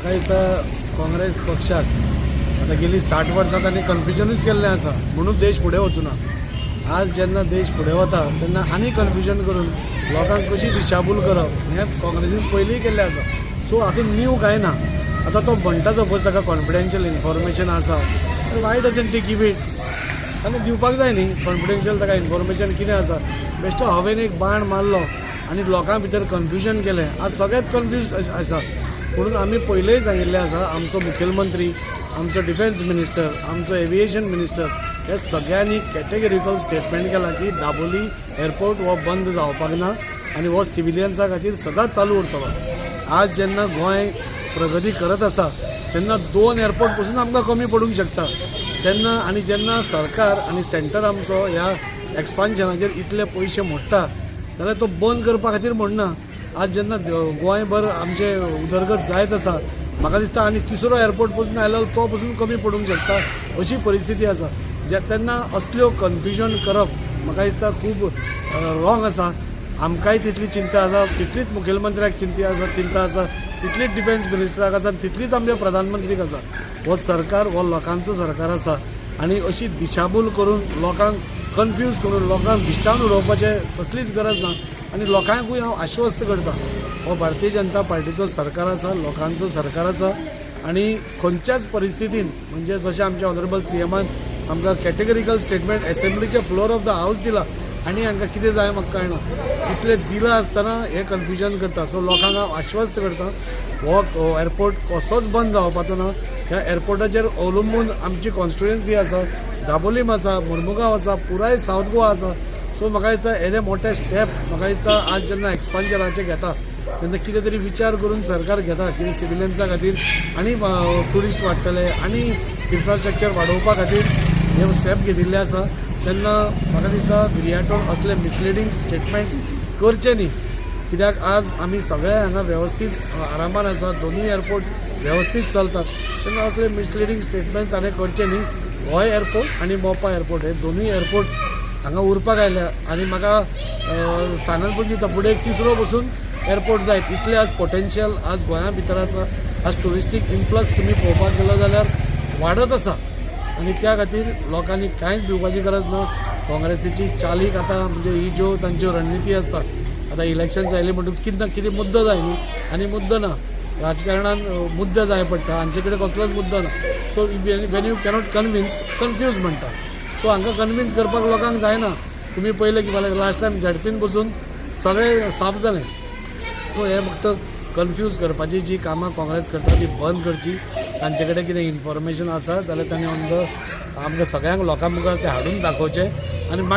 म्हाका दिसता काँग्रेस पक्षाक आता गेली 60 वर्सां तांणी कन्फ्युजनूच केल्लें आसा म्हणून देश फुडें वचूना। आज जेन्ना देश फुडें वता तेन्ना आनी कन्फ्युजन करून लोकांक कशी दिशाभूल करप हें काँग्रेसीन पयलींय केल्लें आसा। सो हातूंत न्यू कांय ना। आतां तो म्हणटा सपोज ताका कॉन्फिडेन्शियल इन्फॉर्मेशन आसा Y doesn't T give it ताणें दिवपाक जाय न्ही। कॉन्फिडेन्शियल ताका इन्फॉर्मेशन कितें आसा बेश्टो हांवें एक बाण मारलो आनी लोकां भितर कन्फ्युजन केलें। आज सगळेंच कन्फ्यूज आसा म्हणून आमी पयलेंय सांगिल्लें आसा आमचो मुखेलमंत्री आमचो डिफेन्स मिनिस्टर आमचो एविएशन मिनिस्टर हे सगळ्यांनी कॅटेगरिकल स्टेटमेंट केला की दाबोली एअरपोर्ट हो बंद जावपाक ना आनी हो सिव्हिलियन्सां खातीर सदांच चालू उरतलो। आज जेन्ना गोंय प्रगती करत आसा तेन्ना 2 एअरपोर्ट पासून आमकां कमी पडूंक शकता तेन्ना आनी जेन्ना सरकार आनी सेंटर आमचो ह्या एक्सपान्शनाचेर इतले पयशे मोडटा जाल्यार तो बंद करपा खातीर म्हणना। आज जेन्ना गोंयभर आमचे उदरगत जायत आसा म्हाका दिसता आनी 3रो एअरपोर्ट पासून आयलो तो पासून कमी पडूंक शकता अशी परिस्थिती आसा। तेन्ना असल्यो कन्फ्युजन करप म्हाका दिसता खूब रॉंग आसा। आमकांय तितली चिंता आसा तितलीच मुखेलमंत्र्याक चिंता आसा तितलीच डिफेन्स मिनिस्टराक आसा तितलीच आमच्या प्रधानमंत्रीक आसा। हो सरकार हो लोकांचो सरकार आसा आनी अशी दिशाभूल करून लोकांक कन्फ्यूज करून लोकांक भिश्टावन उडोवपाचें कसलीच गरज ना। आनी लोकांकूय हांव आश्वस्त करता हो भारतीय जनता पार्टीचो सरकार आसा लोकांचो सरकार आसा आनी खंयच्याच परिस्थितीन म्हणजे जशें आमच्या ऑनरेबल सीएमान आमकां कॅटेगरिकल स्टेटमेंट एसेंब्लीच्या फ्लोर ऑफ द हावस दिला आनी हांकां कितें जाय म्हाका कळना इतलें दिलां आसतना हे कन्फ्युजन करता। सो लोकांक हांव आश्वस्त करता हो एअरपोर्ट कसोच बंद जावपाचो ना। ह्या एअरपोर्टाचेर अवलंबून आमची कॉन्स्टिट्युएन्सी आसा दाबोलीम आसा मुर्मुगांव आसा पुराय सावथ गोवा आसा। सो म्हाका दिसता हे मोठे स्टेप म्हाका दिसता आज जेन्ना एक्सपान्शनाचे घेता तेन्ना कितें तरी विचार करून सरकार घेता की सिव्हिलियन्सां खातीर आनी ट्युरिस्ट वाडटले आनी इन्फ्रास्ट्रक्चर वाडोवपा खातीर हे स्टेप घेतिल्ले आसा। तेन्ना म्हाका दिसता भिरयाटोन असले मिसलिडींग स्टेटमेंट्स करचे न्ही कित्याक आज आमी सगळे हांगा वेवस्थीत आरामान आसा दोनूय एअरपोर्ट वेवस्थीत चलतात तेन्ना असले मिसलिडींग स्टेटमेंट्स ताणें करचे न्ही। हो एअरपोर्ट आनी मोपा एअरपोर्ट हे दोनूय एअरपोर्ट हांगा उरपाक आयल्या आनी म्हाका सांगन दिता फुडें 3रो पासून एअरपोर्ट जाय इतले आज पोटेन्शियल आज गोंया भितर आसा। आज ट्युरिस्टीक इन्फ्लक्स तुमी पळोवपाक गेलो जाल्यार वाडत आसा आनी त्या खातीर लोकांनी कांयच भिवपाची गरज ना। काँग्रेसीची चालीक आतां म्हणजे ही ज्यो तांच्यो रणनिती आसता आतां इलेक्शन्स आयले म्हणटून कितें ना कितें मुद्दो जाय न्ही आनी मुद्दो ना राजकारणान मुद्दे जाय पडटा हांचे कडेन कसलोच मुद्दो ना। So when you cannot convince confuse म्हणटा। सो हांकां कन्विन्स करपाक लोकांक जायना। तुमी पळयलें की मला लास्ट टायम झडपीन बसून सगळे साफ जालें। सो हे फक्त कन्फ्यूज करपाची जी कामां काँग्रेस करता ती बंद करची। तांचे कडेन कितें इन्फॉर्मेशन आसा जाल्यार तांणी आमकां सगळ्यांक लोकां मुखार तें हाडून दाखोवचें आनी मागीर